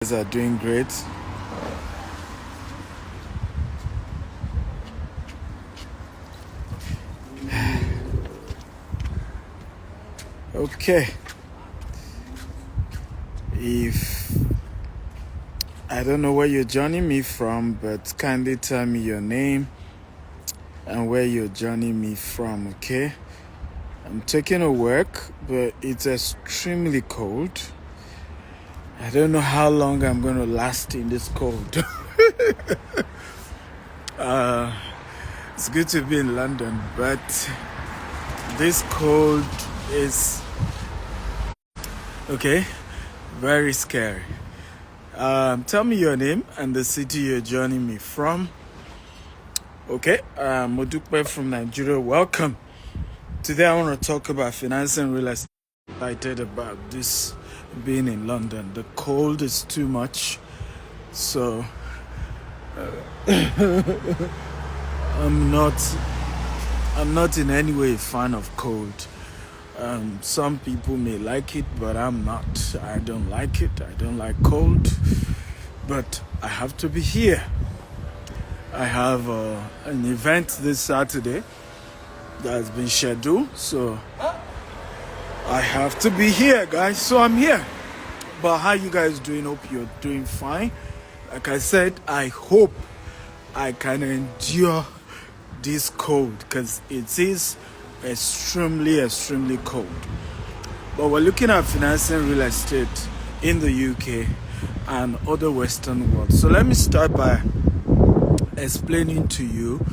Guys are doing great. Okay. If I don't know where you're joining me from, but kindly tell me your name and where you're joining me from, okay? I'm taking a work, but it's extremely cold. I don't know how long I'm going to last in this cold. It's good to be in London, but this cold is okay, very scary. Tell me your name and the city you're joining me from. Okay, Modukpe from Nigeria. Welcome. Today I want to talk about financing real estate. Excited about this being in London. The cold is too much, so I'm not in any way a fan of cold. Some people may like it, but I'm not. I don't like it. I don't like cold, but I have to be here. I have an event this Saturday that has been scheduled, so I have to be here, guys. So I'm here. But how you guys doing? Hope you're doing fine. Like I said, I hope I can endure this cold because it is extremely cold. But we're looking at financing real estate in the UK and other Western world. So let me start by explaining to you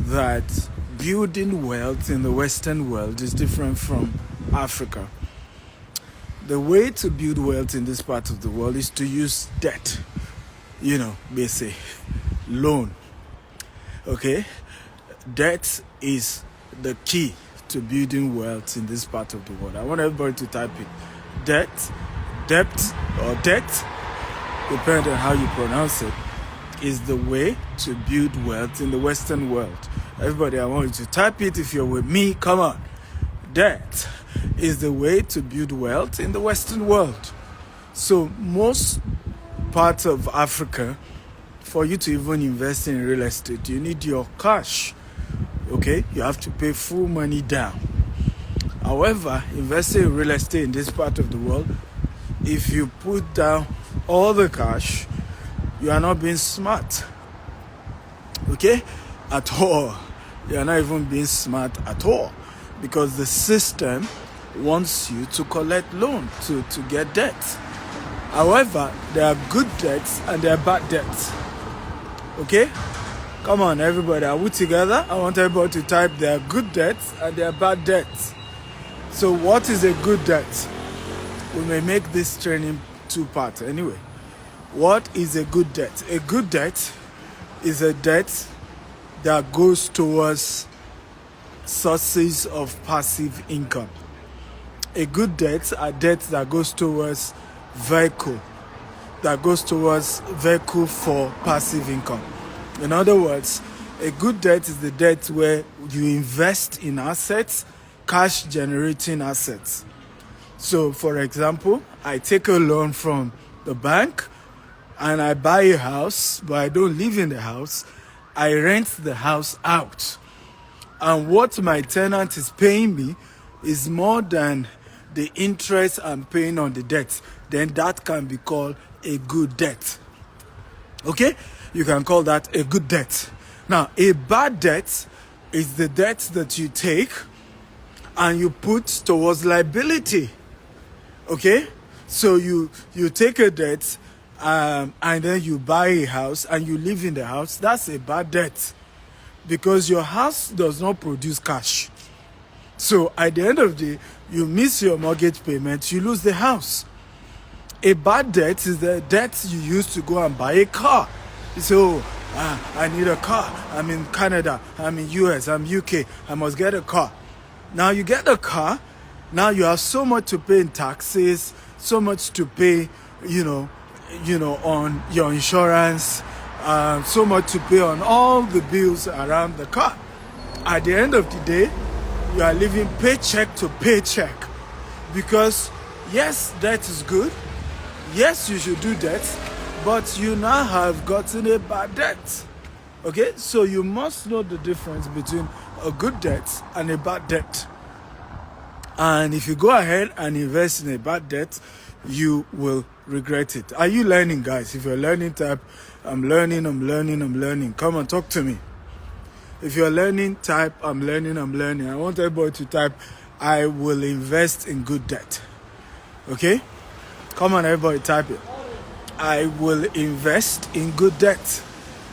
that building wealth in the Western world is different from Africa. The way to build wealth in this part of the world is to use debt. Basically, loan. Okay? Debt is the key to building wealth in this part of the world. I want everybody to type it. Debt, or debt, depending on how you pronounce it, is the way to build wealth in the Western world. Everybody, I want you to type it if you're with me. Come on. Debt is the way to build wealth in the Western world. So most parts of Africa, for you to even invest in real estate, you need your cash. Okay, you have to pay full money down. However, investing in real estate in this part of the world, if you put down all the cash, you are not being smart. Okay, at all. You are not even being smart at all, because the system wants you to collect loan to get debt. However, there are good debts and there are bad debts. Okay? Come on, everybody. Are we together? I want everybody to type there are good debts and there are bad debts. So what is a good debt? We may make this training two-part anyway. What is a good debt? A good debt is a debt that goes towards sources of passive income. A good debt are debts that goes towards vehicle for passive income. In other words, a good debt is the debt where you invest in assets, cash generating assets. So for example, I take a loan from the bank and I buy a house, but I don't live in the house. I rent the house out. And what my tenant is paying me is more than the interest I'm paying on the debt. Then that can be called a good debt. Okay? You can call that a good debt. Now, a bad debt is the debt that you take and you put towards liability. Okay? So you take a debt and then you buy a house and you live in the house. That's a bad debt because your house does not produce cash. So at the end of the day, you miss your mortgage payment, you lose the house. A bad debt is the debt you use to go and buy a car. So, I need a car. I'm in Canada, I'm in US, I'm UK, I must get a car. Now you get a car, now you have so much to pay in taxes, so much to pay, on your insurance, so much to pay on all the bills around the car. At the end of the day, you are living paycheck to paycheck because yes, debt is good. Yes, you should do debt, but you now have gotten a bad debt. Okay, so you must know the difference between a good debt and a bad debt. And if you go ahead and invest in a bad debt, you will regret it. Are you learning, guys? If you're learning, type, I'm learning. Come on, talk to me. If you're learning, type, I'm learning. I want everybody to type, I will invest in good debt. Okay? Come on, everybody, type it. I will invest in good debt.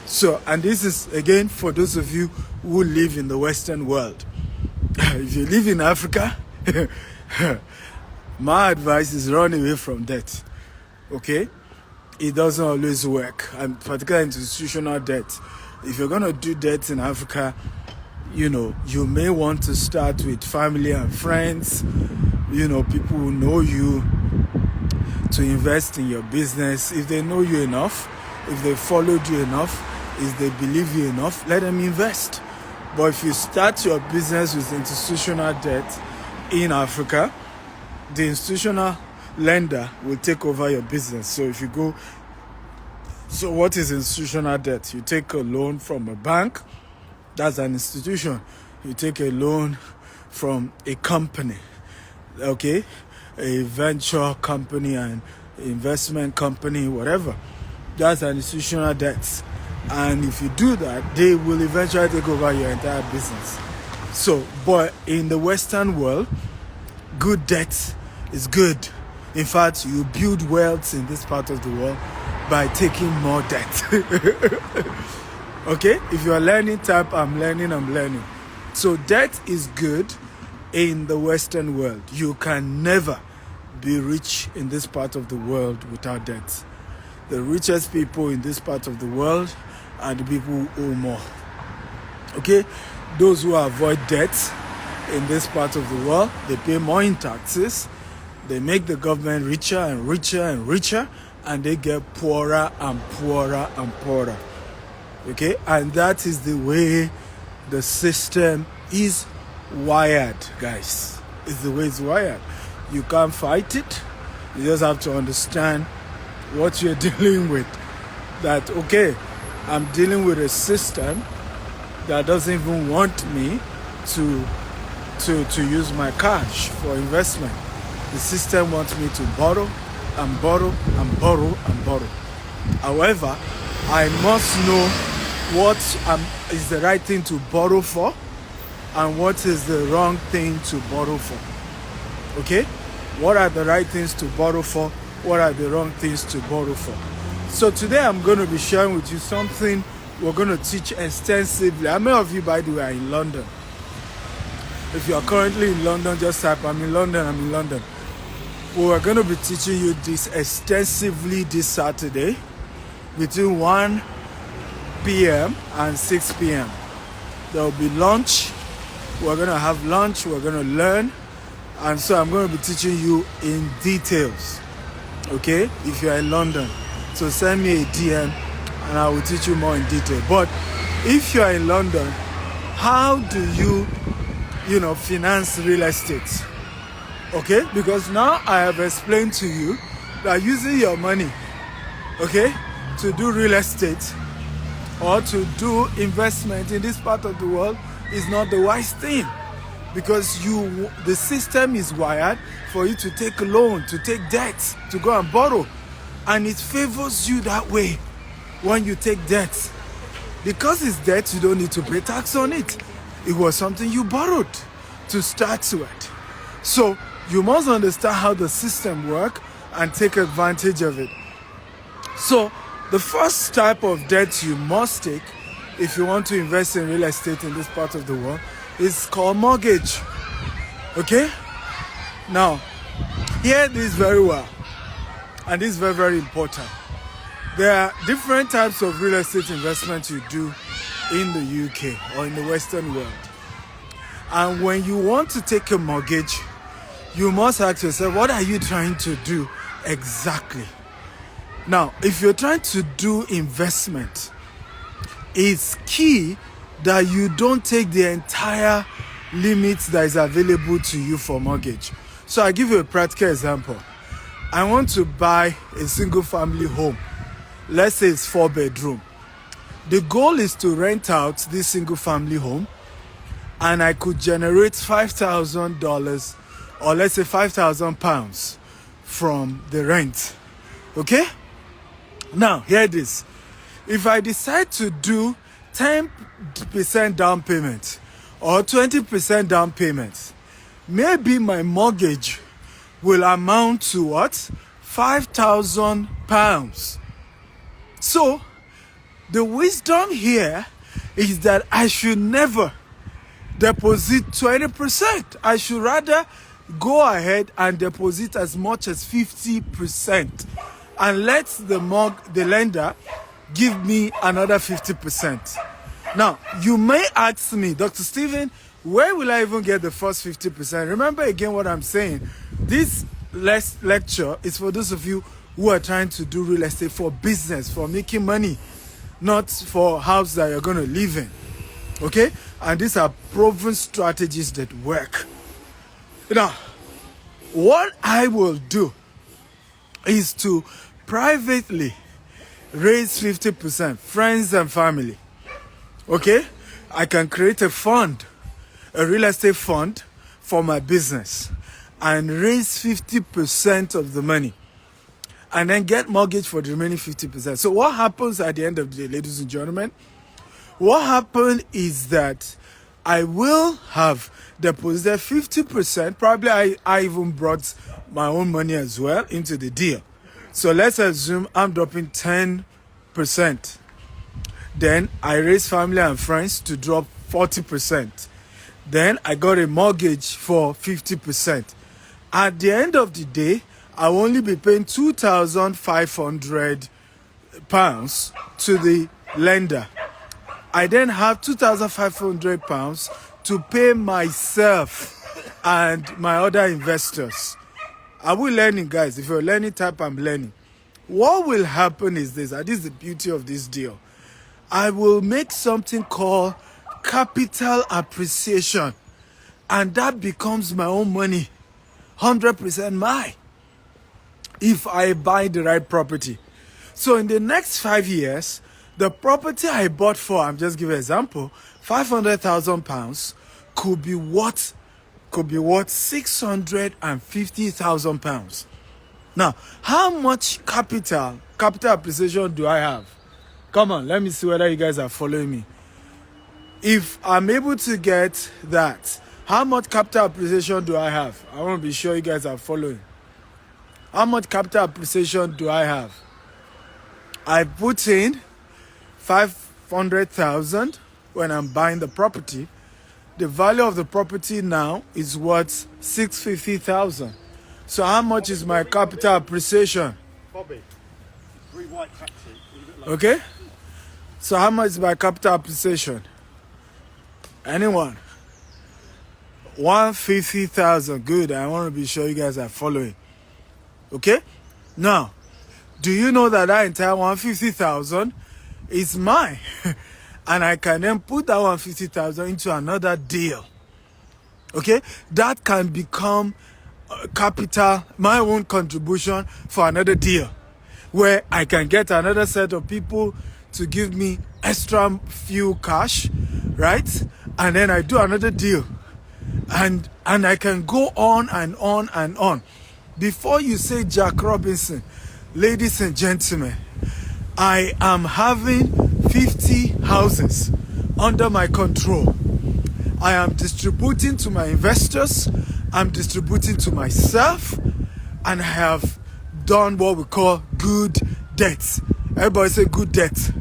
So, and this is, again, for those of you who live in the Western world. If you live in Africa, my advice is run away from debt. Okay? It doesn't always work, and particularly institutional debt. If you're going to do debt in Africa, you may want to start with family and friends, people who know you, to invest in your business. If they know you enough, if they followed you enough, if they believe you enough, let them invest. But if you start your business with institutional debt in Africa, the institutional lender will take over your business. So what is institutional debt? You take a loan from a bank, that's an institution. You take a loan from a company, okay? A venture company, and investment company, whatever. That's an institutional debt. And if you do that, they will eventually take over your entire business. So, but in the Western world, good debt is good. In fact, you build wealth in this part of the world by taking more debt. Okay? If you are learning, type, I'm learning. So debt is good in the Western world. You can never be rich in this part of the world without debt. The richest people in this part of the world are the people who owe more. Okay? Those who avoid debt in this part of the world, they pay more in taxes. They make the government richer and richer, and they get poorer and poorer. Okay? And that is the way the system is wired, guys. It's the way it's wired. You can't fight it. You just have to understand what you're dealing with. That, okay, I'm dealing with a system that doesn't even want me to use my cash for investment. The system wants me to borrow. However, I must know what is the right thing to borrow for and what is the wrong thing to borrow for. Okay? What are the right things to borrow for? What are the wrong things to borrow for? So today I'm going to be sharing with you something we're going to teach extensively. How many of you, by the way, are in London? If you are currently in London, just type, I'm in London. We're going to be teaching you this extensively this Saturday between 1 p.m. and 6 p.m. There will be lunch. We're going to have lunch. We're going to learn. And so I'm going to be teaching you in details. Okay? If you're in London. So send me a DM and I will teach you more in detail. But if you're in London, how do you finance real estate? Okay? Because now I have explained to you that using your money, okay, to do real estate or to do investment in this part of the world is not the wise thing. Because the system is wired for you to take a loan, to take debt, to go and borrow. And it favors you that way when you take debt. Because it's debt, you don't need to pay tax on it. It was something you borrowed to start with. So you must understand how the system works and take advantage of it. So the first type of debt you must take if you want to invest in real estate in this part of the world is called mortgage. Okay? Now, hear this very well. And this is very, very important. There are different types of real estate investments you do in the UK or in the Western world. And when you want to take a mortgage, you must ask yourself, what are you trying to do exactly? Now, if you're trying to do investment, it's key that you don't take the entire limit that is available to you for mortgage. So I'll give you a practical example. I want to buy a single family home. Let's say it's 4 bedroom. The goal is to rent out this single family home, and I could generate $5,000, or let's say £5,000 from the rent. Okay? Now, hear this. If I decide to do 10% down payment or 20% down payment, maybe my mortgage will amount to what? £5,000. So, the wisdom here is that I should never deposit 20%. I should rather go ahead and deposit as much as 50% and let the lender give me another 50%. Now, you may ask me, Dr. Stephen, where will I even get the first 50%? Remember again what I'm saying. This lecture is for those of you who are trying to do real estate for business, for making money, not for a house that you're going to live in. Okay? And these are proven strategies that work. Now, what I will do is to privately raise 50%, friends and family. Okay? I can create a fund, a real estate fund for my business, and raise 50% of the money, and then get mortgage for the remaining 50%. So what happens at the end of the day, ladies and gentlemen? What happened is that I will have deposited 50%. Probably I even brought my own money as well into the deal. So let's assume I'm dropping 10%. Then I raise family and friends to drop 40%. Then I got a mortgage for 50%. At the end of the day, I will only be paying £2,500 to the lender. I then have £2,500 to pay myself and my other investors. Are we learning, guys? If you're learning, type I'm learning. What will happen is this, and this is the beauty of this deal. I will make something called capital appreciation, and that becomes my own money, 100% mine, if I buy the right property. So in the next 5 years, the property I bought for, I'm just giving an example, £500,000 could be worth £650,000. Now, how much capital appreciation do I have? Come on, let me see whether you guys are following me. If I'm able to get that, how much capital appreciation do I have? I want to be sure you guys are following. How much capital appreciation do I have? I put in 500,000 when I'm buying the property. The value of the property now is worth 650,000. So how much is my capital appreciation? Bobby, 3 white taxi. Okay? So how much is my capital appreciation? Anyone? 150,000. Good. I want to be sure you guys are following. Okay? Now, do you know that entire 150,000 is mine? And I can then put that 150,000 into another deal. Okay? That can become capital, my own contribution for another deal, where I can get another set of people to give me extra few cash, right? And then I do another deal. And I can go on and on and on. Before you say Jack Robinson, ladies and gentlemen, I am having 50 houses under my control. I am distributing to my investors, I'm distributing to myself, and I have done what we call good debt. Everybody say good debt.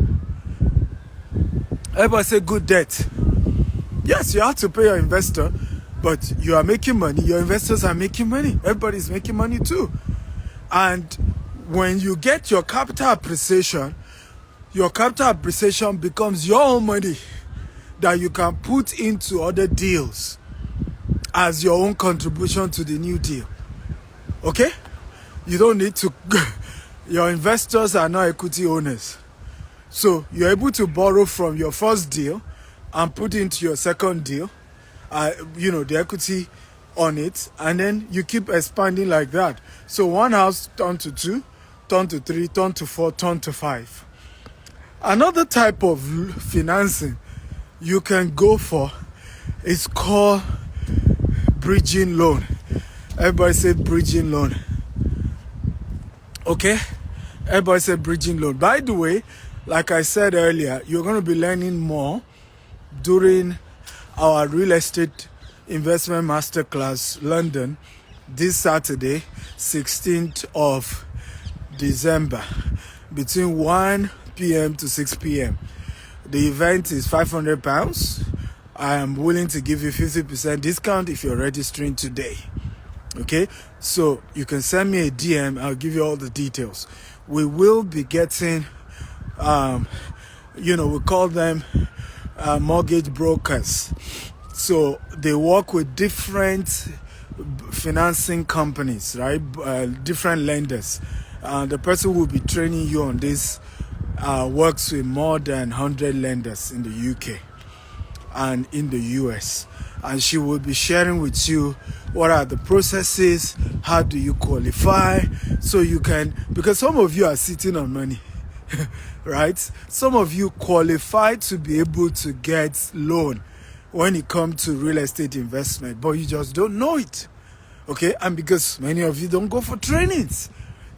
Everybody say good debt. Yes, you have to pay your investor, but you are making money, your investors are making money, everybody's making money too. And when you get your capital appreciation becomes your own money that you can put into other deals as your own contribution to the new deal. Okay? You don't need to, your investors are not equity owners. So you're able to borrow from your first deal and put into your second deal. The equity on it, and then you keep expanding like that. So one house turn to 2, turn to 3, turn to 4, turn to 5. Another type of financing you can go for is called bridging loan. Everybody say bridging loan. Okay? Everybody say bridging loan. By the way, like I said earlier, you're going to be learning more during our real estate investment masterclass London this Saturday, 16th of December, between 1 p.m. to 6 p.m. The event is £500. I am willing to give you 50% discount if you're registering today. Okay, so you can send me a DM. I'll give you all the details. We will be getting, we call them mortgage brokers. So they work with different financing companies, right? Different lenders. The person who will be training you on this works with more than 100 lenders in the UK and in the US. And she will be sharing with you what are the processes, how do you qualify, so you can, because some of you are sitting on money, right? Some of you qualify to be able to get loan when it comes to real estate investment, but you just don't know it, okay? And because many of you don't go for trainings,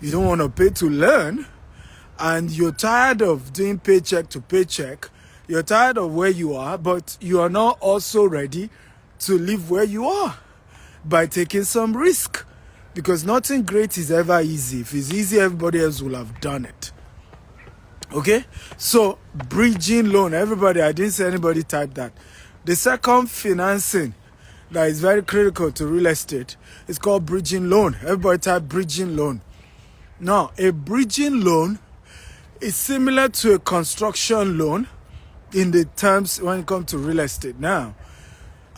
you don't want to pay to learn, and you're tired of doing paycheck to paycheck, you're tired of where you are, but you are not also ready to live where you are by taking some risk, because nothing great is ever easy. If it's easy, everybody else will have done it. Okay, so bridging loan, everybody, I didn't say anybody type that. The second financing that is very critical to real estate is called bridging loan. Everybody type bridging loan. Now, a bridging loan is similar to a construction loan in the terms when it comes to real estate. Now,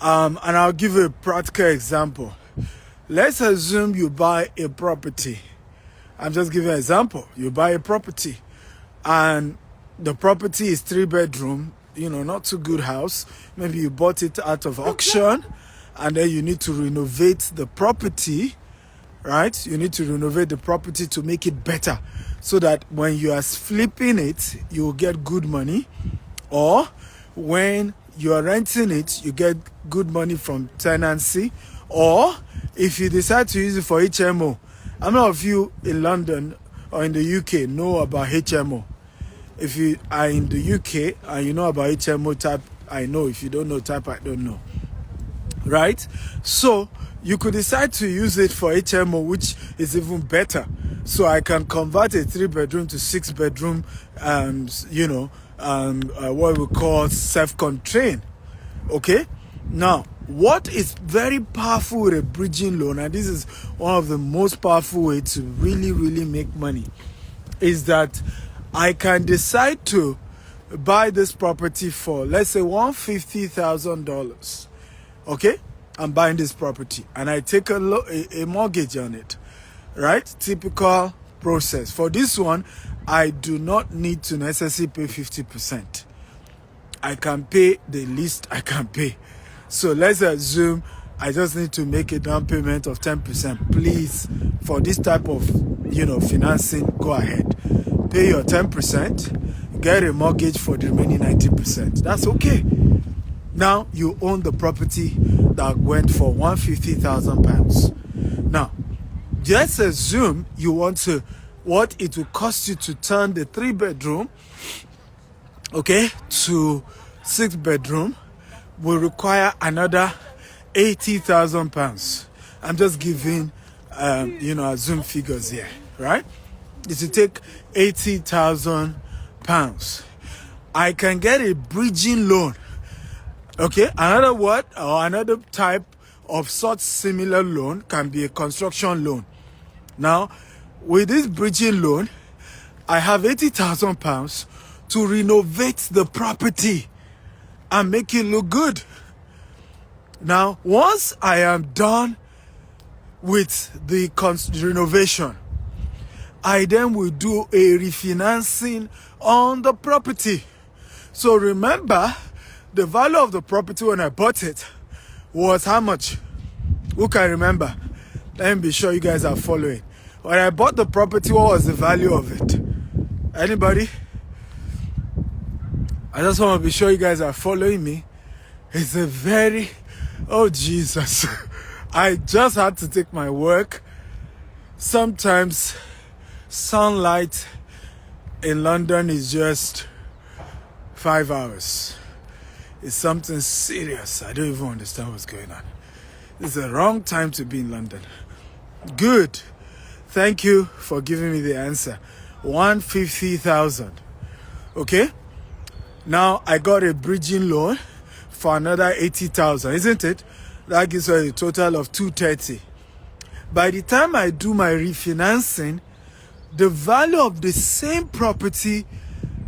and I'll give you a practical example. Let's assume you buy a property. I'm just giving an example. You buy a property, and the property is 3-bedroom, not too good house. Maybe you bought it out of auction, and then you need to renovate the property, right? You need to renovate the property to make it better, so that when you are flipping it, you will get good money, or when you are renting it, you get good money from tenancy, or if you decide to use it for HMO. How many of you in London or in the UK know about HMO? If you are in the UK and you know about HMO, type I know. If you don't know, type I don't know. Right? So you could decide to use it for HMO, which is even better. So I can convert a 3-bedroom to 6-bedroom, what we call self-contained. Okay? Now, what is very powerful with a bridging loan, and this is one of the most powerful ways to really, really make money, is that I can decide to buy this property for, let's say, $150,000. Okay? I'm buying this property, and I take a mortgage on it. Right? Typical process. For this one, I do not need to necessarily pay 50%. I can pay the least I can pay. So let's assume I just need to make a down payment of 10%. Please, for this type of, financing, go ahead. Pay your 10%, get a mortgage for the remaining 90%. That's okay. Now you own the property that went for £150,000. Now, let's assume you want to, what it will cost you to turn the 3-bedroom, okay, to 6-bedroom will require another £80,000. I'm just giving, assume figures here, right? It will take £80,000. I can get a bridging loan. Okay, another word or another type of such similar loan can be a construction loan. Now, with this bridging loan, I have £80,000 to renovate the property and make it look good. Now, once I am done with the renovation, I then will do a refinancing on the property. So remember, the value of the property when I bought it was how much? Who can remember? Let me be sure you guys are following. When I bought the property, what was the value of it? Anybody? I just want to be sure you guys are following me. It's a very... Oh, Jesus. I just had to take my work. Sometimes sunlight in London is just 5 hours. It's something serious. I don't even understand what's going on. It's the wrong time to be in London. Good. Thank you for giving me the answer. 150,000. Okay? Now I got a bridging loan for another 80,000, isn't it? That gives us a total of 230. By the time I do my refinancing, the value of the same property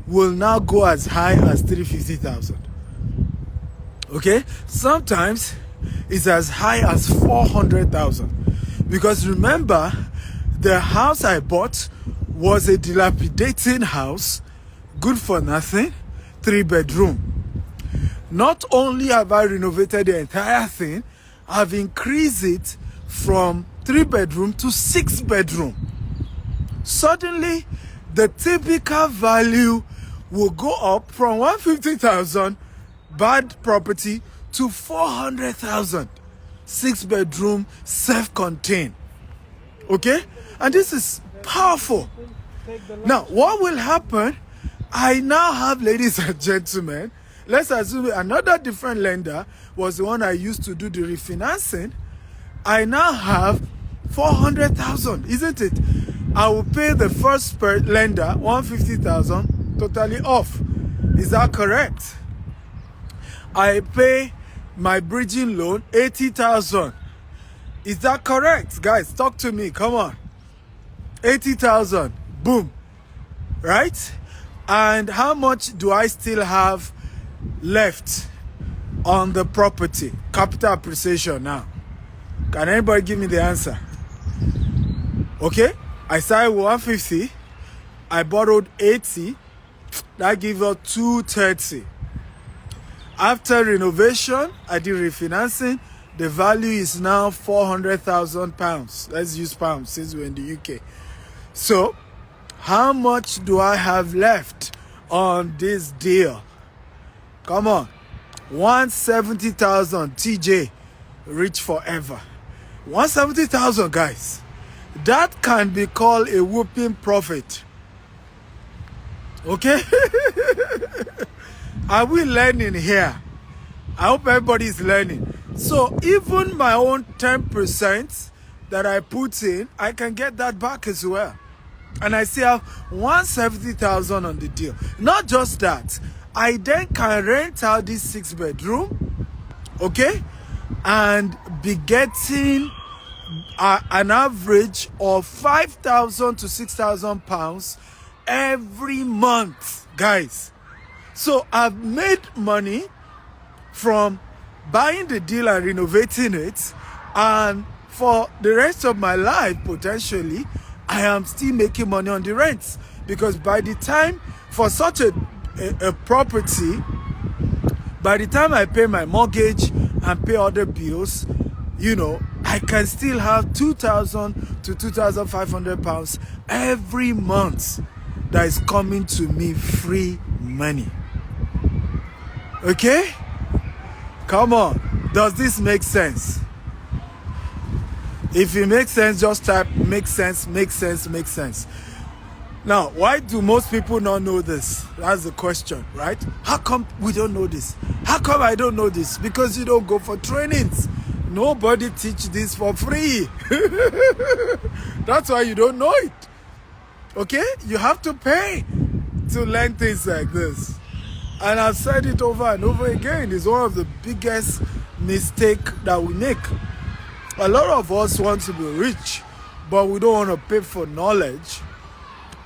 will now go as high as 350,000. Okay? Sometimes it's as high as 400,000. Because remember, the house I bought was a dilapidating house, good for nothing, 3-bedroom. Not only have I renovated the entire thing, I've increased it from 3-bedroom to 6-bedroom. Suddenly, the typical value will go up from 150,000 bad property to 400,000 6-bedroom self-contained. Okay? And this is powerful. Now, what will happen? I now have, ladies and gentlemen, let's assume another different lender was the one I used to do the refinancing. I now have 400,000, isn't it? I will pay the first lender 150,000 totally off. Is that correct? I pay my bridging loan 80,000. Is that correct? Guys, talk to me. Come on. 80,000. Boom. Right? And how much do I still have left on the property? Capital appreciation now. Can anybody give me the answer? Okay? I started with 150. I borrowed 80. That gives us 230. After renovation, I did refinancing. The value is now 400,000 pounds. Let's use pounds since we're in the UK. So, how much do I have left on this deal? Come on. 170,000 TJ. Rich forever. 170,000, guys. That can be called a whooping profit. Okay? Are we learning here? I hope everybody is learning. So even my own 10% that I put in, I can get that back as well. And I still have 170,000 on the deal. Not just that, I then can rent out this 6-bedroom, okay, and be getting an average of 5,000 to 6,000 pounds every month, guys. So I've made money from buying the deal and renovating it, and for the rest of my life, potentially, I am still making money on the rents. Because by the time, for such a property, by the time I pay my mortgage and pay other bills, you know, I can still have 2,000 to 2,500 pounds every month that is coming to me free money. Okay? Come on. Does this make sense? If it makes sense, just type make sense, make sense, make sense. Now, why do most people not know this? That's the question, right? How come we don't know this? How come I don't know this? Because you don't go for trainings. Nobody teach this for free. That's why you don't know it. Okay? You have to pay to learn things like this. And I've said it over and over again. It's one of the biggest mistakes that we make. A lot of us want to be rich, but we don't want to pay for knowledge.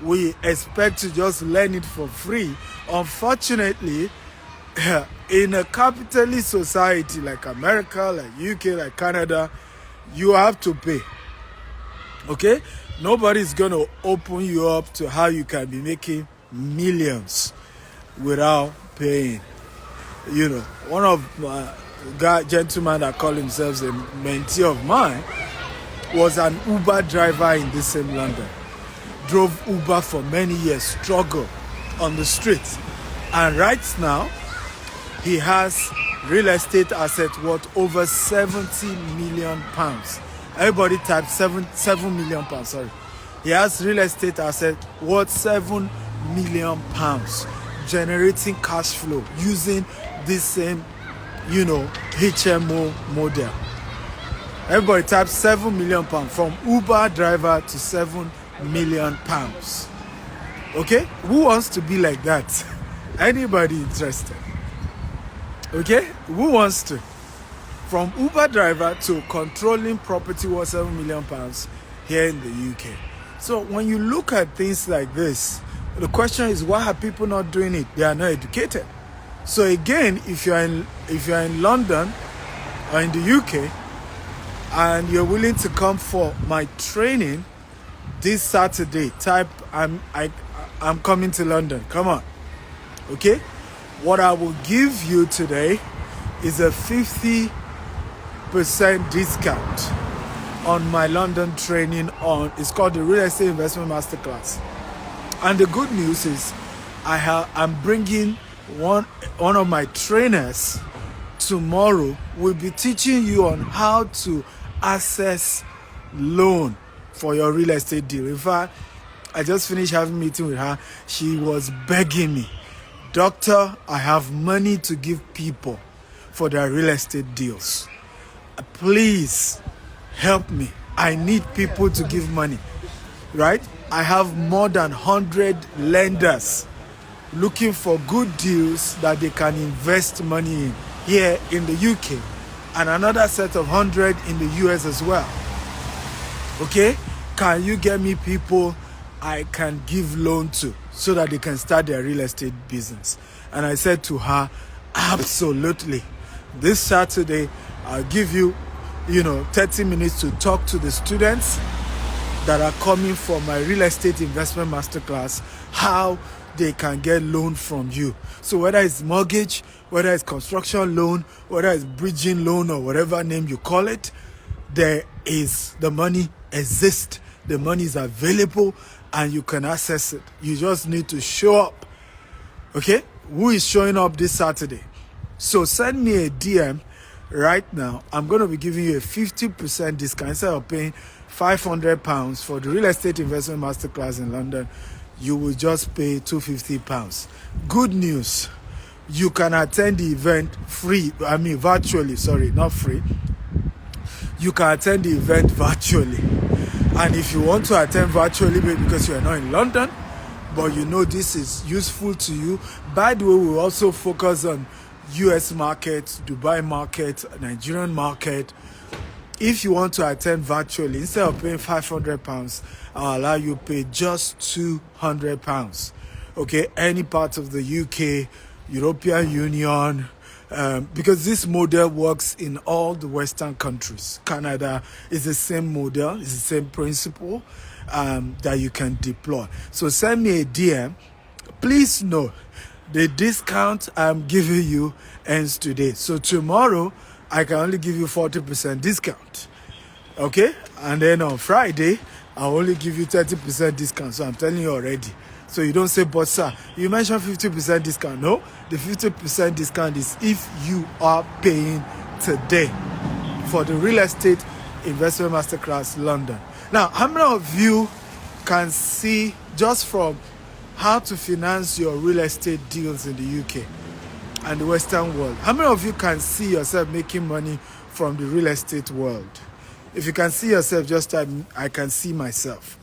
We expect to just learn it for free. Unfortunately, in a capitalist society like America, like UK, like Canada, you have to pay. Okay? Nobody's going to open you up to how you can be making millions without paying. You know, one of gentleman that called himself a mentee of mine, was an Uber driver in this same London. Drove Uber for many years, struggled on the streets. And right now, he has real estate assets worth over 70 million pounds. Everybody type 7 million pounds, sorry. He has real estate assets worth 7 million pounds, generating cash flow using this same, HMO model. Everybody type 7 million pounds, from Uber driver to 7 million pounds. Okay? Who wants to be like that? Anybody interested? Okay? Who wants to? From Uber driver to controlling property worth 7 million pounds here in the UK. So when you look at things like this, the question is, why are people not doing it? They are not educated. So again, if you are in London or in the UK and you're willing to come for my training this Saturday, type I'm coming to London. Come on. Okay? What I will give you today is a 50% discount on my London training it's called the Real Estate Investment Masterclass. And the good news is I'm bringing one of my trainers tomorrow. Will be teaching you on how to access loan for your real estate deal. In fact, I just finished having a meeting with her. She was begging me, "Doctor, I have money to give people for their real estate deals. Please help me. I need people to give money." Right? I have more than 100 lenders looking for good deals that they can invest money in here in the UK, and another set of 100 in the US as well. Okay? Can you get me people I can give loan to so that they can start their real estate business? And I said to her, absolutely. This Saturday, I'll give you, 30 minutes to talk to the students that are coming for my real estate investment masterclass, how they can get loan from you. So whether it's mortgage, whether it's construction loan, whether it's bridging loan, or whatever name you call it, the money exists, the money is available, and you can access it. You just need to show up. Okay? Who is showing up this Saturday? So send me a DM right now. I'm going to be giving you a 50% discount. Instead of paying £500 for the real estate investment masterclass in London, you will just pay £250. Good news. You can attend the event virtually. Sorry, not free. You can attend the event virtually. And if you want to attend virtually because you are not in London, but this is useful to you. By the way, we will also focus on US market, Dubai market, Nigerian market. If you want to attend virtually, instead of paying £500, I'll allow you to pay just £200. Okay, any part of the UK, European Union, because this model works in all the Western countries. Canada is the same model, it's the same principle that you can deploy. So send me a DM. Please note, the discount I'm giving you ends today. So tomorrow, I can only give you 40% discount. Okay? And then on Friday, I'll only give you 30% discount. So I'm telling you already. So you don't say, but sir, you mentioned 50% discount. No, the 50% discount is if you are paying today for the Real Estate Investment Masterclass London. Now, how many of you can see just from how to finance your real estate deals in the UK and the Western world? How many of you can see yourself making money from the real estate world? If you can see yourself, just type, I can see myself.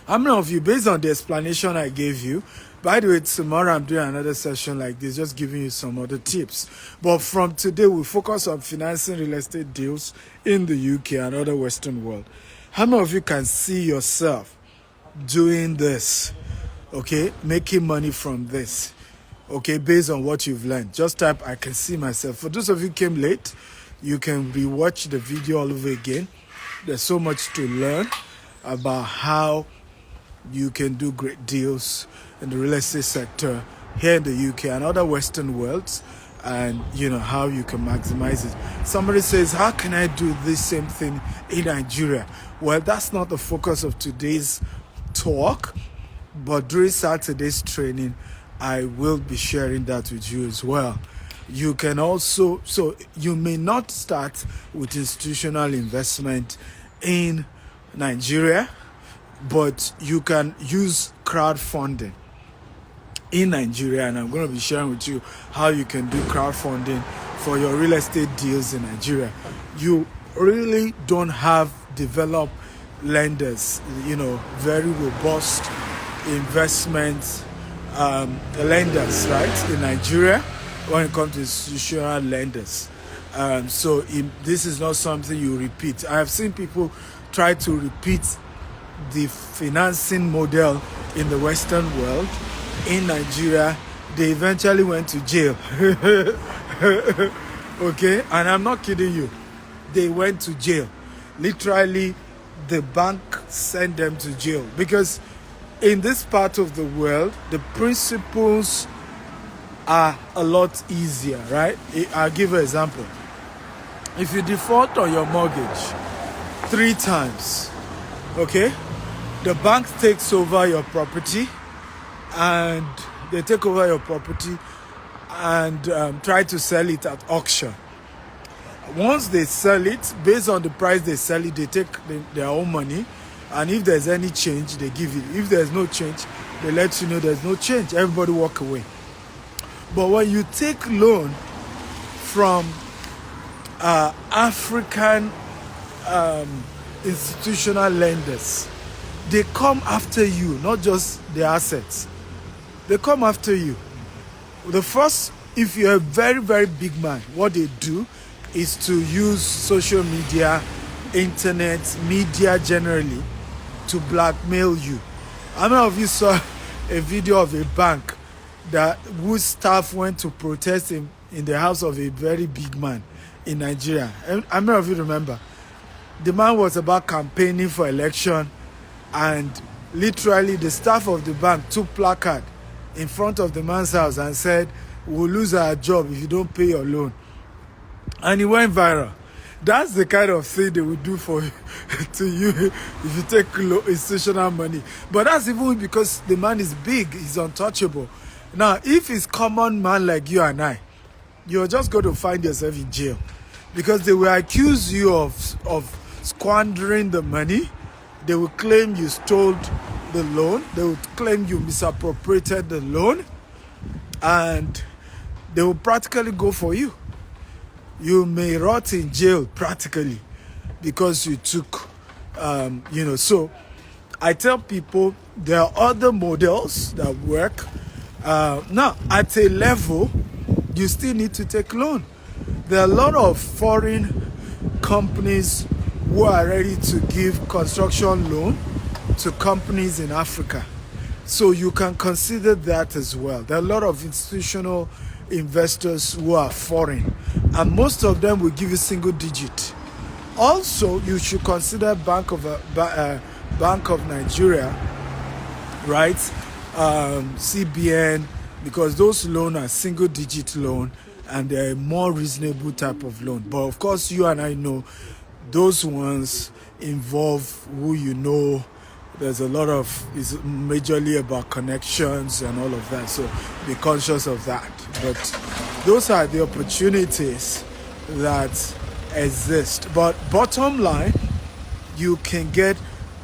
How many of you, based on the explanation I gave you, by the way, tomorrow I'm doing another session like this, just giving you some other tips. But from today, we focus on financing real estate deals in the UK and other Western world. How many of you can see yourself doing this? Okay, making money from this. Okay, based on what you've learned. Just type, I can see myself. For those of you who came late, you can rewatch the video all over again. There's so much to learn about how you can do great deals in the real estate sector here in the UK and other Western worlds. and how you can maximize it. Somebody says, how can I do this same thing in Nigeria? Well, that's not the focus of today's talk, but during Saturday's training I will be sharing that with you as well. You can also, so you may not start with institutional investment in Nigeria, but you can use crowdfunding in Nigeria, and I'm going to be sharing with you how you can do crowdfunding for your real estate deals in Nigeria. You really don't have developed lenders, very robust investment lenders, right, in Nigeria when it comes to institutional lenders. So this is not something you repeat. I have seen people try to repeat the financing model in the Western world in Nigeria. They eventually went to jail. Okay, and I'm not kidding you. They went to jail. Literally, the bank sent them to jail because in this part of the world, the principles are a lot easier, right? I'll give an example. If you default on your mortgage 3 times, okay, the bank takes over your property, and they take over your property and try to sell it at auction. Once they sell it, based on the price they sell it, they take their own money, and if there's any change, they give it. If there's no change, they let you know there's no change. Everybody walk away. But when you take loan from African institutional lenders, they come after you, not just the assets. They come after you. The first, if you're a very, very big man, what they do is to use social media, internet, media generally, to blackmail you. How many of you saw a video of a bank whose staff went to protest in the house of a very big man in Nigeria? How many of you remember? The man was about campaigning for election, and literally the staff of the bank took placard in front of the man's house and said, "We'll lose our job if you don't pay your loan." And it went viral. That's the kind of thing they would do for to you if you take institutional money. But that's even because the man is big, he's untouchable. Now, if it's common man like you and I, you're just going to find yourself in jail, because they will accuse you of squandering the money. They will claim you stole the loan. They will claim you misappropriated the loan, and they will practically go for you. You may rot in jail practically because you took, So I tell people there are other models that work. Now, at a level, you still need to take loan. There are a lot of foreign companies who are ready to give construction loan to companies in Africa. So you can consider that as well. There are a lot of institutional investors who are foreign, and most of them will give you single digit. Also, you should consider Bank of Nigeria, right? CBN, because those loans are single digit loan and they're a more reasonable type of loan. But of course, you and I know those ones involve who you know. There's a lot of, it's majorly about connections and all of that, so be conscious of that. But those are the opportunities that exist. But bottom line, you can get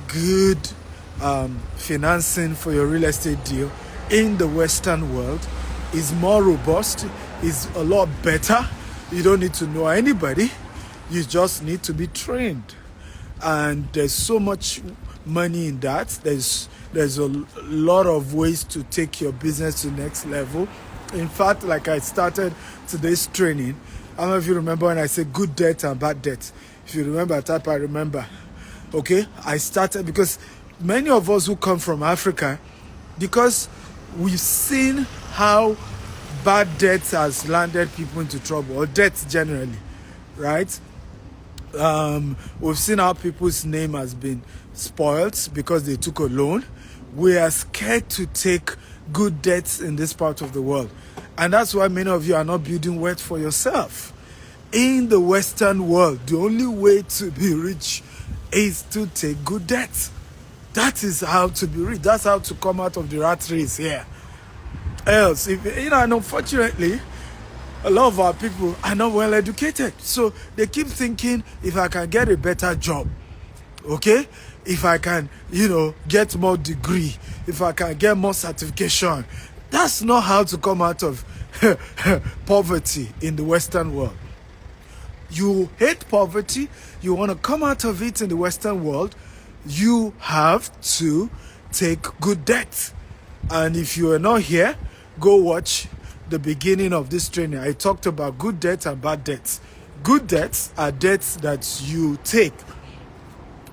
good financing for your real estate deal in the Western world. Is more robust, is a lot better. You don't need to know anybody, you just need to be trained. And there's so much money in that. There's a lot of ways to take your business to the next level. In fact, like I started today's training, I don't know if you remember when I said good debt and bad debt. If you remember, type I remember. Okay, I started because many of us who come from Africa, because we've seen how bad debt has landed people into trouble, or debt generally, right? We've seen how people's name has been spoiled because they took a loan. We are scared to take good debts in this part of the world. And that's why many of you are not building wealth for yourself. In the Western world, the only way to be rich is to take good debt. That is how to be rich. That's how to come out of the rat race here. Else, if and unfortunately, a lot of our people are not well educated. So they keep thinking, if I can get a better job, okay, if I can, get more degree, if I can get more certification, that's not how to come out of poverty in the Western world. You hate poverty, you want to come out of it in the Western world, you have to take good debt. And if you are not here, go watch the beginning of this training. I talked about good debts and bad debts. Good debts are debts that you take,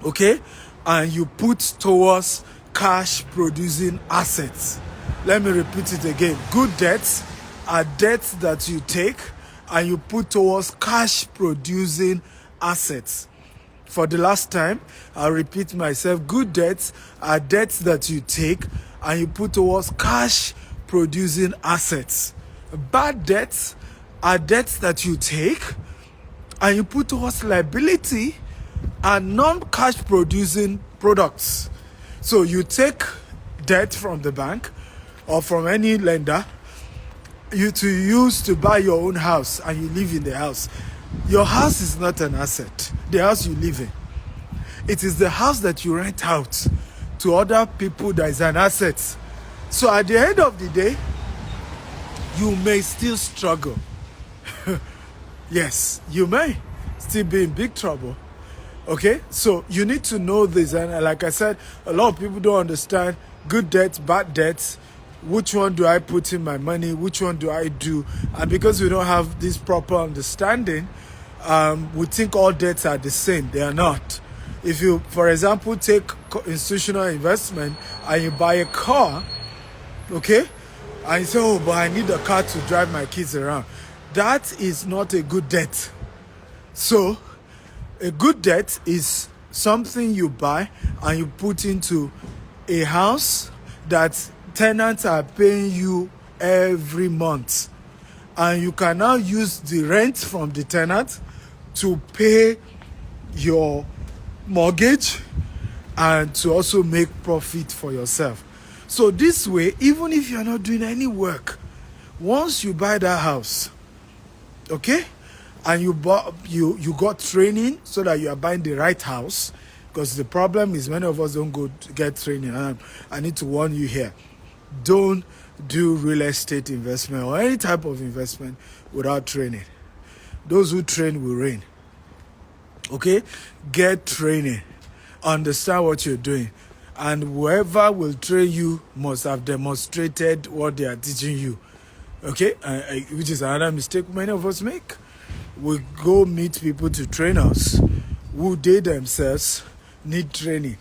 okay, and you put towards cash producing assets. Let me repeat it again. Good debts are debts that you take and you put towards cash producing assets. For the last time, I'll repeat myself. Good debts are debts that you take and you put towards cash producing assets. Bad debts are debts that you take and you put towards liability and non-cash producing products. So you take debt from the bank or from any lender to use to buy your own house, and you live in the house. Your house is not an asset. The house you live in. It is the house that you rent out to other people that is an asset. So at the end of the day, you may still struggle. Yes, you may still be in big trouble. Okay, so you need to know this. And like I said, a lot of people don't understand good debts, bad debts. Which one do I put in my money? Which one do I do? And because we don't have this proper understanding, we think all debts are the same. They are not. If you, for example, take institutional investment and you buy a car, okay, and you say, oh, but I need a car to drive my kids around. That is not a good debt. So a good debt is something you buy and you put into a house that tenants are paying you every month, and you can now use the rent from the tenant to pay your mortgage and to also make profit for yourself. So this way, even if you're not doing any work, once you buy that house, okay, and you got training so that you are buying the right house, because the problem is many of us don't go to get training. And I need to warn you here. Don't do real estate investment or any type of investment without training. Those who train will reign. Okay? Get training. Understand what you're doing. And whoever will train you must have demonstrated what they are teaching you. Okay? Which is another mistake many of us make. We go meet people to train us who they themselves need training.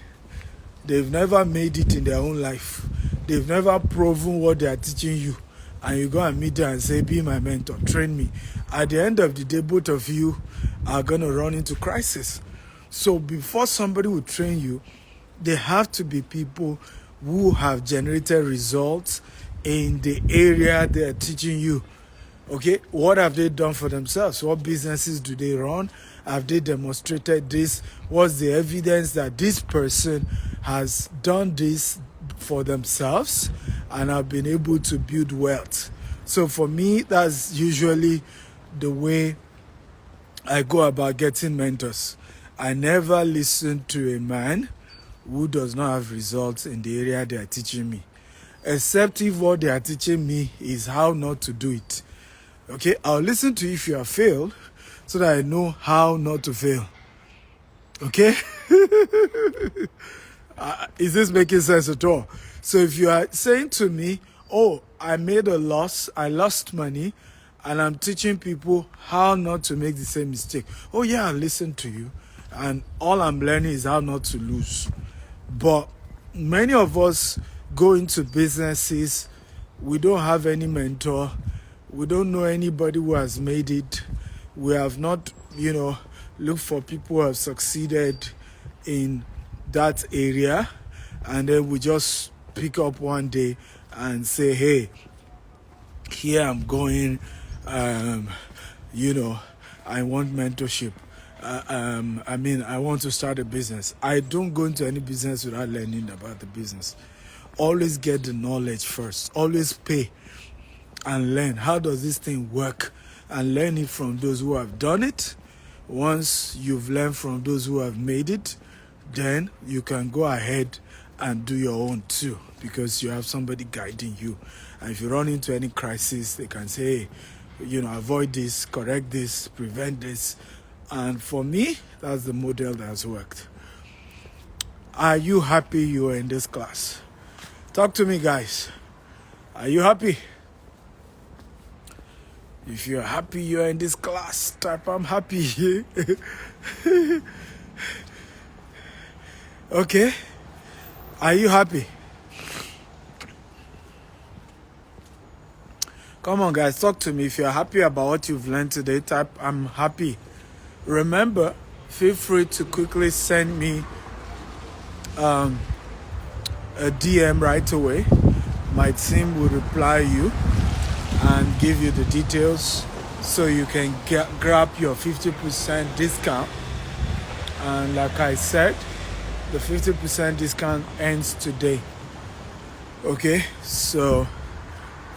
They've never made it in their own life. They've never proven what they are teaching you. And you go and meet them and say, be my mentor, train me. At the end of the day, both of you are going to run into crisis. So before somebody will train you, they have to be people who have generated results in the area they are teaching you. Okay, what have they done for themselves? What businesses do they run? Have they demonstrated this? What's the evidence that this person has done this for themselves and have been able to build wealth? So for me, that's usually the way I go about getting mentors. I never listen to a man who does not have results in the area they are teaching me, except if what they are teaching me is how not to do it. Okay, I'll listen to you if you have failed so that I know how not to fail. Okay? Is this making sense at all? So if you are saying to me, oh, I made a loss, I lost money, and I'm teaching people how not to make the same mistake. Oh yeah, I'll listen to you. And all I'm learning is how not to lose. But many of us go into businesses, we don't have any mentor. We don't know anybody who has made it. We have not, looked for people who have succeeded in that area. And then we just pick up one day and say, hey, here I'm going, um, you know, I want mentorship. I want to start a business. I don't go into any business without learning about the business. Always get the knowledge first. Always pay and learn. How does this thing work? And learn it from those who have done it. Once you've learned from those who have made it, then you can go ahead and do your own too, because you have somebody guiding you. And if you run into any crisis, they can say, hey, avoid this, correct this, prevent this. And for me, that's the model that's worked. Are you happy you are in this class? Talk to me, guys. Are you happy? If you're happy you're in this class, type I'm happy. Okay? Are you happy? Come on, guys, talk to me. If you're happy about what you've learned today, type I'm happy. Remember, feel free to quickly send me a DM right away. My team will reply you and give you the details so you can grab your 50% discount. And like I said, the 50% discount ends today. Okay, so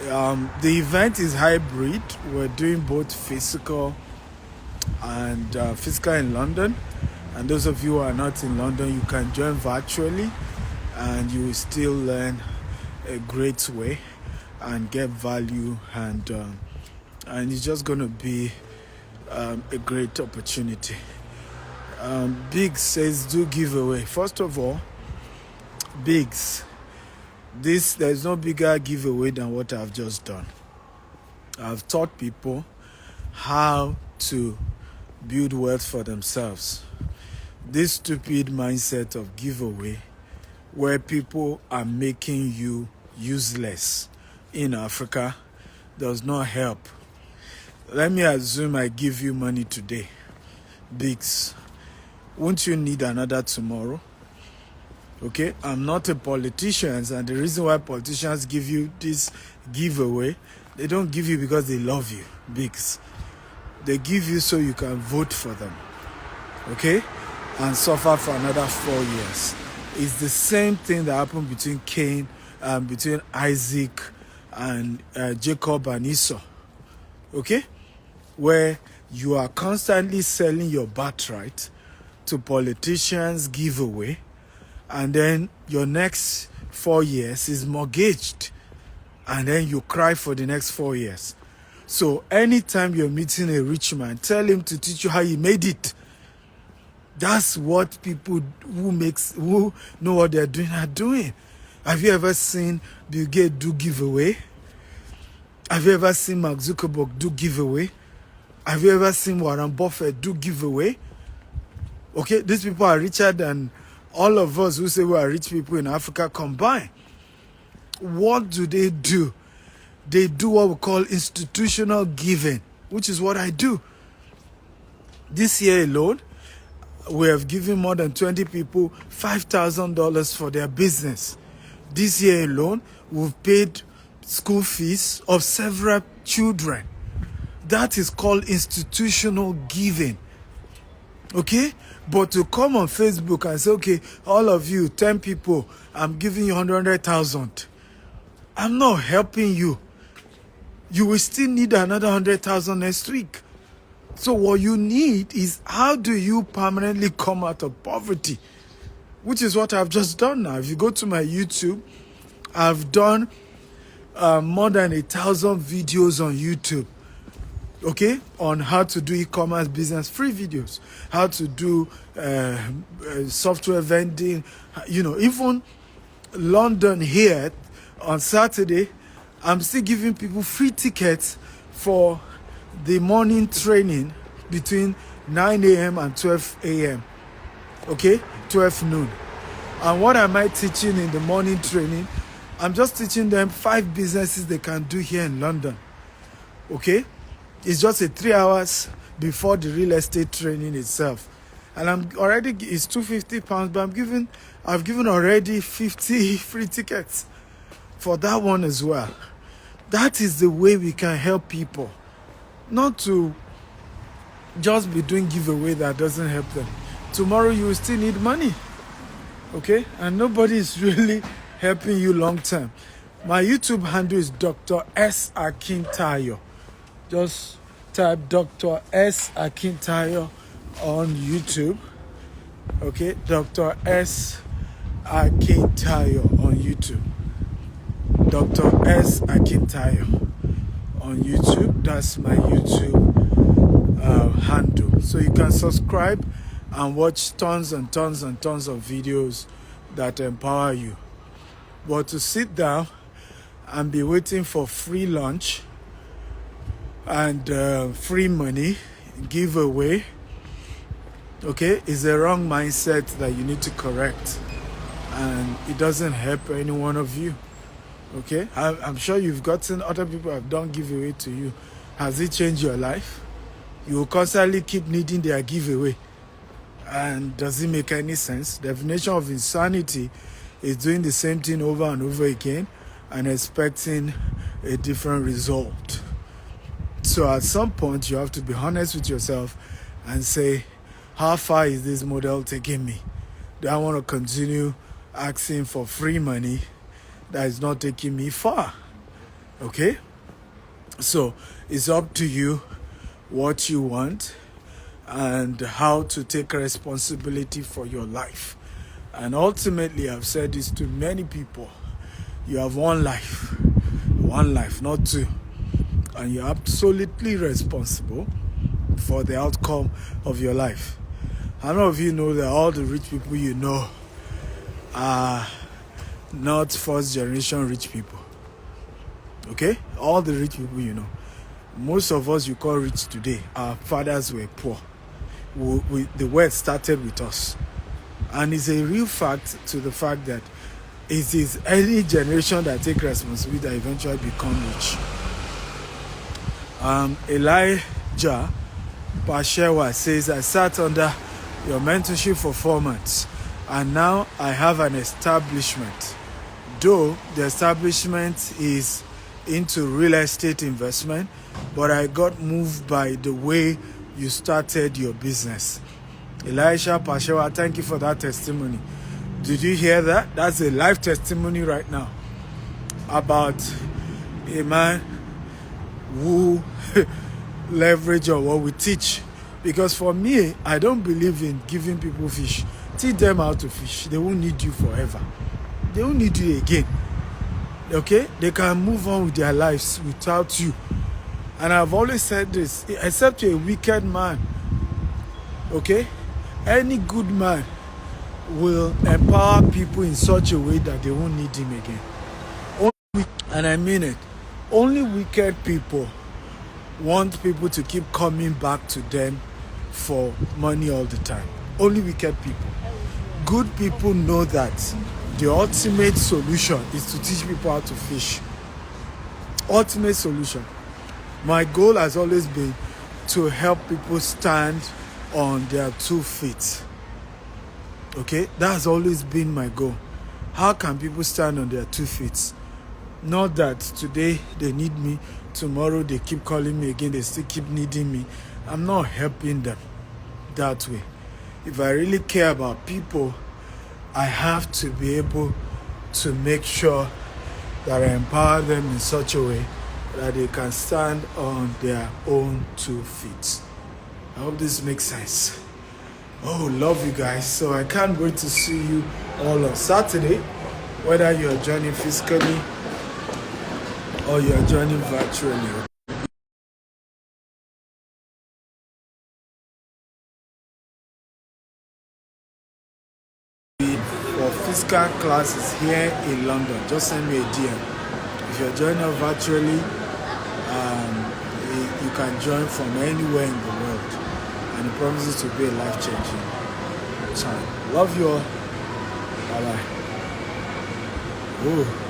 the event is hybrid. We're doing both physical and physical in London. And those of you who are not in London, you can join virtually and you will still learn a great way and get value, and it's just going to be a great opportunity. Biggs says do giveaway. First of all, Biggs, there's no bigger giveaway than what I've just done. I've taught people how to build wealth for themselves. This stupid mindset of giveaway where people are making you useless in Africa does not help. Let me assume I give you money today. Biggs, won't you need another tomorrow? Okay, I'm not a politician, and the reason why politicians give you this giveaway, they don't give you because they love you, Biggs. They give you so you can vote for them, okay, and suffer for another 4 years. It's the same thing that happened between between Isaac and Jacob and Esau, okay, where you are constantly selling your birthright to politicians, giveaway, and then your next 4 years is mortgaged, and then you cry for the next 4 years. So anytime you're meeting a rich man, tell him to teach you how he made it. That's what people who know what they're doing are doing. Have you ever seen Bill Gates do giveaway? Have you ever seen Mark Zuckerberg do giveaway? Have you ever seen Warren Buffett do giveaway? Okay, these people are richer than all of us who say we are rich people in Africa combined. What do? They do what we call institutional giving, which is what I do. This year alone, we have given more than 20 people $5,000 for their business. This year alone, we've paid school fees of several children. That is called institutional giving. Okay? But to come on Facebook and say, okay, all of you, 10 people, I'm giving you 100,000. I'm not helping you. You will still need another 100,000 next week. So what you need is, how do you permanently come out of poverty? Which is what I've just done now. If you go to my YouTube, I've done more than 1,000 videos on YouTube. Okay, on how to do e-commerce business, free videos, how to do software vending, even London here on Saturday, I'm still giving people free tickets for the morning training between 9 a.m. and 12 a.m. Okay, 12 noon. And what am I teaching in the morning training? I'm just teaching them 5 businesses they can do here in London. Okay. It's just 3 hours before the real estate training itself. And it's £250, but I've given already 50 free tickets for that one as well. That is the way we can help people. Not to just be doing giveaway that doesn't help them. Tomorrow you will still need money. Okay? And nobody is really helping you long term. My YouTube handle is Dr. S. Akintayo. Just type Dr. S. Akintayo on YouTube. Okay? Dr. S. Akintayo on YouTube. Dr. S. Akintayo on YouTube. That's my YouTube handle. So you can subscribe and watch tons and tons and tons of videos that empower you. But to sit down and be waiting for free lunch and free money giveaway, okay, is a wrong mindset that you need to correct, and it doesn't help any one of you. Okay, I'm sure you've gotten other people have done giveaway to you. Has it changed your life? You will constantly keep needing their giveaway, and does it make any sense? Definition of insanity is doing the same thing over and over again and expecting a different result. So at some point you have to be honest with yourself and say, how far is this model taking me? Do I want to continue asking for free money that is not taking me far? Okay? So it's up to you what you want and how to take responsibility for your life. And ultimately, I've said this to many people, you have one life, not two. And you're absolutely responsible for the outcome of your life. How many of you know that all the rich people you know are not first generation rich people? Okay? All the rich people you know. Most of us you call rich today, our fathers were poor. The wealth started with us. And it's a real fact to the fact that it is any generation that take responsibility that eventually become rich. Elijah Pashewa says, I sat under your mentorship for 4 months and now I have an establishment. Though the establishment is into real estate investment, but I got moved by the way you started your business. Elisha Pashewa, thank you for that testimony. Did you hear that? That's a live testimony right now about a man who leverage on what we teach. Because for me, I don't believe in giving people fish. Teach them how to fish. They won't need you forever. They won't need you again. Okay? They can move on with their lives without you. And I've always said this, except you're a wicked man, okay? Any good man will empower people in such a way that they won't need him again. And I mean it. Only wicked people want people to keep coming back to them for money all the time. Only wicked people. Good people know that the ultimate solution is to teach people how to fish. Ultimate solution. My goal has always been to help people stand on their 2 feet. Okay? That has always been my goal. How can people stand on their 2 feet? Not that today they need me, tomorrow they keep calling me again, they still keep needing me. I'm not helping them that way. If I really care about people, I have to be able to make sure that I empower them in such a way that they can stand on their own 2 feet. I hope this makes sense. Oh, love you guys. So I can't wait to see you all on Saturday, whether you're joining physically or you're joining virtually. For physical classes here in London, just send me a DM. If you're joining us virtually, you can join from anywhere in the world, and it promises to be a life-changing time. Love you all. Bye bye. Ooh.